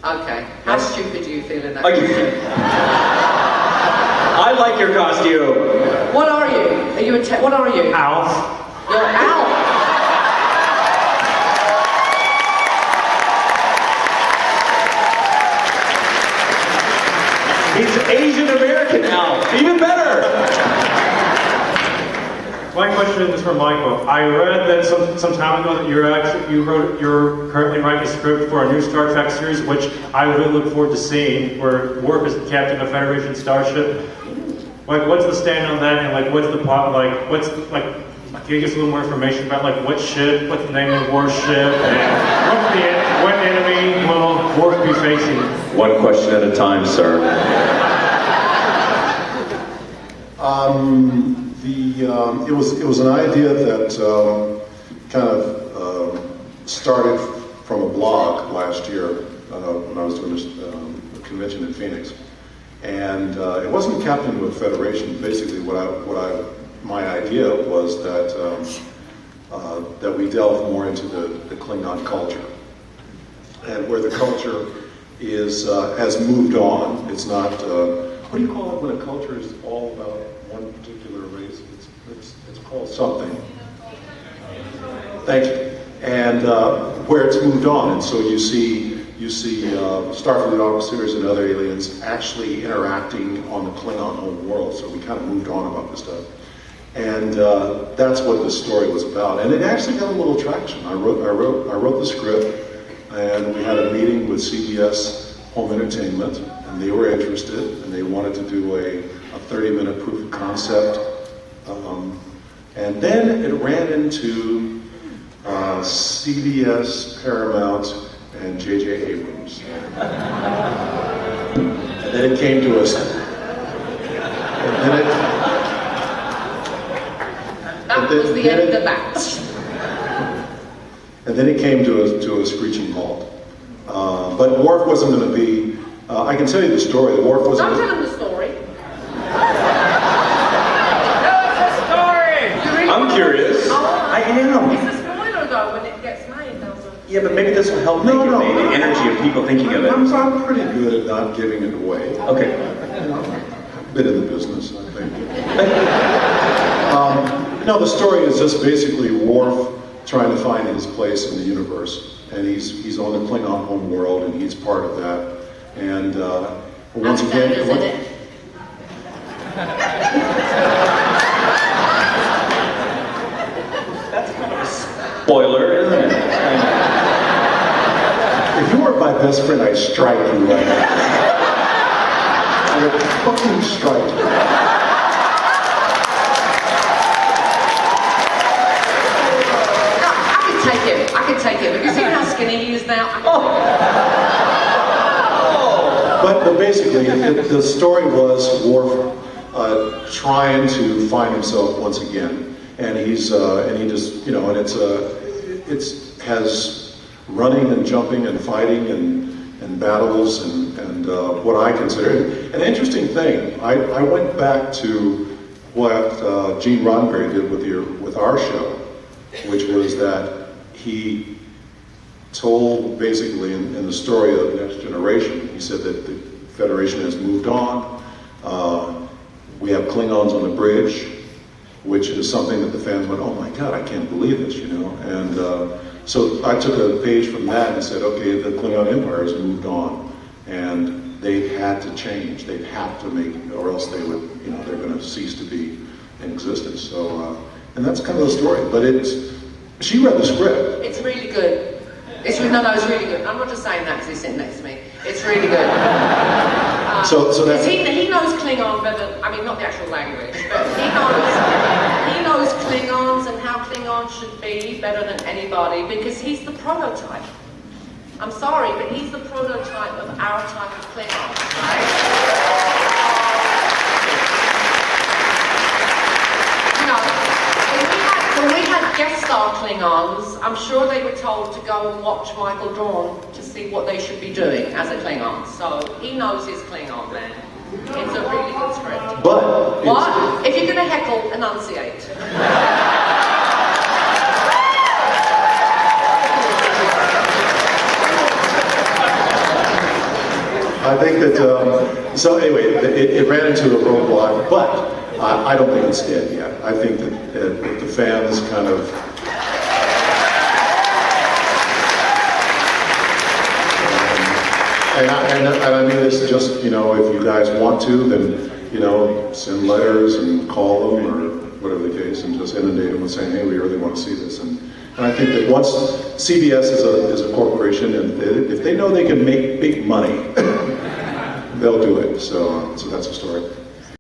Okay. How stupid do you feel in that? I like your costume. What are you? Are you what are you? Alf. You're Alf. He's Asian American Alf. Even better. My question is for Michael. I read that some time ago that you're currently writing a script for a new Star Trek series, which I really look forward to seeing, where Worf is the captain of a Federation starship. Like, what's the stand on that, and like, what's the plot? Like, what's like? Can you give us a little more information about like what ship, what's the name of the Worf ship, and what enemy will Worf be facing? One question at a time, sir. It was an idea that kind of started from a blog last year when I was doing a convention in Phoenix, and it wasn't captain of a federation. Basically, my idea was that that we delve more into the Klingon culture, and where the culture is has moved on. It's not what do you call it when a culture is all about one particular race? It's called something. Thank you. And where it's moved on, and so you see Starfleet officers and other aliens actually interacting on the Klingon home world. So we kind of moved on about this stuff, and that's what the story was about. And it actually got a little traction. I wrote the script, and we had a meeting with CBS Home Entertainment, and they were interested, and they wanted to do a 30-minute proof of concept. And then it ran into CBS, Paramount, and J.J. Abrams. And then it came to us. That was the end of the match. And then it came to a screeching halt. But Worf wasn't going to be. I can tell you the story. Worf wasn't. Don't tell him the story. I'm curious. I am. It's a spoiler though when it gets made, doesn't it? Yeah, but maybe this will help make the energy of people thinking of it. I'm pretty good at not giving it away. Okay. Bit in the business, I think. No, the story is just basically Worf trying to find his place in the universe, and he's on the Klingon home world, and he's part of that. And once again, Spoiler, isn't it? if you were my best friend, I'd strike you right now. I would fucking strike you. I can take it because you know how skinny he is now. But basically, the story was Worf trying to find himself once again, and he just and it has running and jumping and fighting and battles and what I consider an interesting thing. I went back to what Gene Roddenberry did with our show, which was that he told basically in the story of the Next Generation, he said that the Federation has moved on. We have Klingons on the bridge, which is something that the fans went, oh my God, I can't believe this, And so I took a page from that and said, okay, the Klingon Empire has moved on, and they've had to change. They've had to make, or else they would, they're going to cease to be in existence. So, and that's kind of the story. But she read the script. It's really good. It's really good. I'm not just saying that because he's sitting next to me. It's really good. So that he knows Klingon better. I mean, not the actual language, but he knows Klingons and how Klingons should be better than anybody because he's the prototype. I'm sorry, but he's the prototype of our type of Klingon, right? When we had guest star Klingons, I'm sure they were told to go and watch Michael Dorn to see what they should be doing as a Klingon. So he knows his Klingon, man. It's a really good script. But what? If you're going to heckle, enunciate. I think that, so anyway, it ran into a roadblock, but I don't think it's dead yet. I think that the fans kind of, and I mean this just, you know, if you guys want to, then, you know, send letters and call them or whatever the case, and just inundate them with saying, hey, we really want to see this. And I think that once CBS is a corporation, and if they know they can make big money, they'll do it. So that's the story.